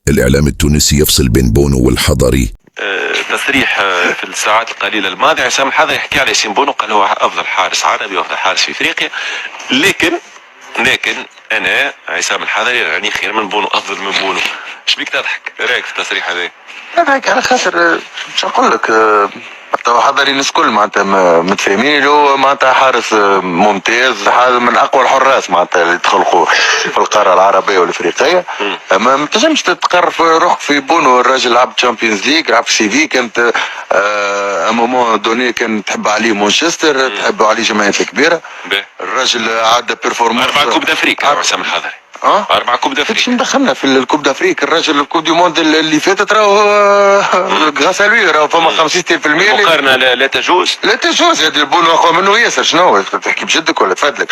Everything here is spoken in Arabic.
الإعلام التونسي يفصل بين بونو والحضري. تصريح في الساعات القليلة الماضية عصام الحضري يحكي على ياسين بونو، قال هو أفضل حارس عربي وأفضل حارس في إفريقيا. لكن أنا عصام الحضري يعني خير من بونو، أفضل من بونو. ايش بيك تضحك؟ رايك في التصريح هذا؟ نضحك على خاطر باش نقول لك توا حضري الناس الكل معناتها متفاهمين اللي هو معناتها حارس ممتاز، من اقوى الحراس معناتها اللي تخلقوا في القاره العربيه والافريقيه. ما تنجمش تتقرر في روحك في بونو. الراجل لعب تشامبيونز ليج، لعب في سي في، كانت مومون دوني كان تحب عليه مانشستر، تحب عليه جماهير كبيره. الراجل عاد بيرفورمانس 4 كوب دافريك عصام الحضري. 4 كوب دافريك. ايش مدخلنا في الكوب دافريك؟ الراجل الكوب دي موند اللي فاتت راهو غاس لوي راهو فما 65% المقارنه لا تجوز. لا تجوز. هذا البونو اقوى منه ياسر. شنو تحكي بجدك ولا تفادلك؟